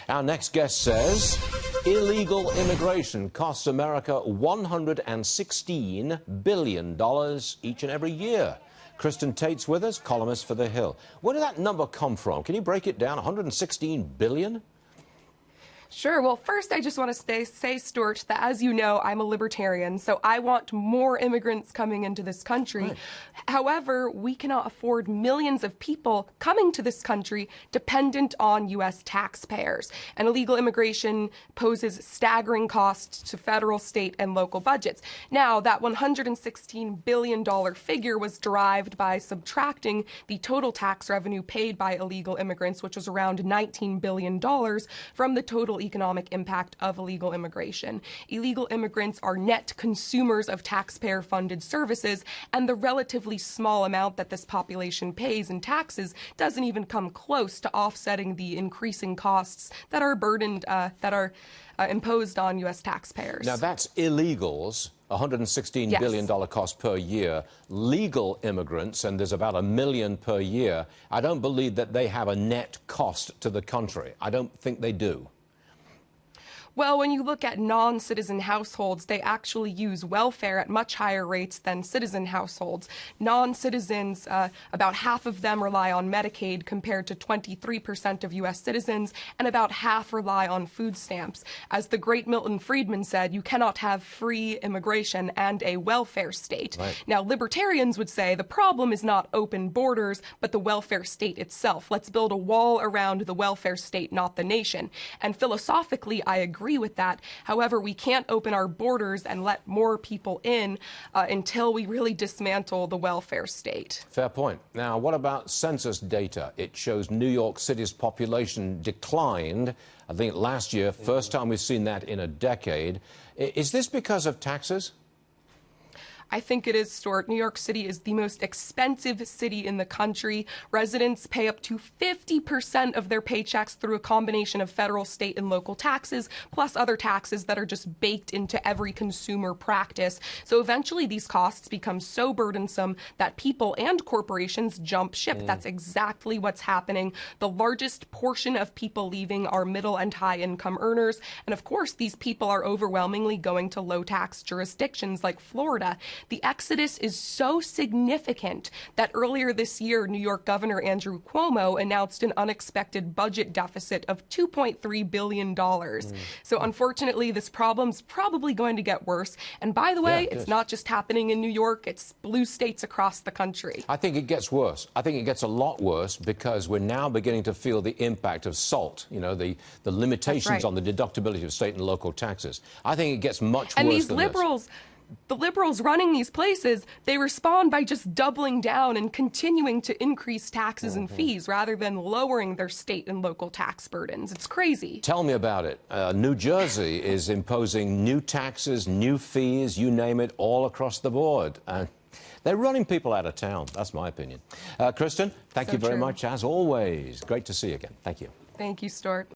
Our next guest says illegal immigration costs America $116 billion each and every year. Kristen Tate's with us, columnist for The Hill. Where did that number come from? Can you break it down? $116 billion? Sure. Well, first, I just want to say, Stuart, that as you know, I'm a libertarian, so I want more immigrants coming into this country. Right. However, we cannot afford millions of people coming to this country dependent on U.S. taxpayers. And illegal immigration poses staggering costs to federal, state, and local budgets. Now, that $116 billion figure was derived by subtracting the total tax revenue paid by illegal immigrants, which was around $19 billion, from the total economic impact of illegal immigration. Illegal immigrants are net consumers of taxpayer-funded services, and the relatively small amount that this population pays in taxes doesn't even come close to offsetting the increasing costs that are imposed on U.S. taxpayers. Now, that's illegals. $116 billion cost per year. Legal immigrants, and there's about 1 million per year, I don't believe that they have a net cost to the country. I don't think they do. Well, when you look at non-citizen households, they actually use welfare at much higher rates than citizen households. Non-citizens, about half of them rely on Medicaid compared to 23% of U.S. citizens, and about half rely on food stamps. As the great Milton Friedman said, you cannot have free immigration and a welfare state. Right. Now, libertarians would say the problem is not open borders, but the welfare state itself. Let's build a wall around the welfare state, not the nation. And philosophically, I agree with that. However, we can't open our borders and let more people in until we really dismantle the welfare state. Fair point. Now, what about census data? It shows New York City's population declined, I think, last year. First time we've seen that in a decade. Is this because of taxes? I think it is, Stuart. New York City is the most expensive city in the country. Residents pay up to 50% of their paychecks through a combination of federal, state, and local taxes, plus other taxes that are just baked into every consumer practice. So eventually these costs become so burdensome that people and corporations jump ship. That's exactly what's happening. The largest portion of people leaving are middle and high income earners. And of course, these people are overwhelmingly going to low tax jurisdictions like Florida. The exodus is so significant that earlier this year, New York Governor Andrew Cuomo announced an unexpected budget deficit of $2.3 billion. So unfortunately, this problem's probably going to get worse. And by the way, it's not just happening in New York, it's blue states across the country. I think it gets worse. I think it gets a lot worse because we're now beginning to feel the impact of SALT, you know, the limitations on the deductibility of state and local taxes. I think it gets much worse than this. The liberals running these places, they respond by just doubling down and continuing to increase taxes and fees rather than lowering their state and local tax burdens. It's crazy. Tell me about it. New Jersey is imposing new taxes, new fees, you name it, all across the board. They're running people out of town. That's my opinion. Kristen, thank you very much, as always. Great to see you again. Thank you. Thank you, Stuart.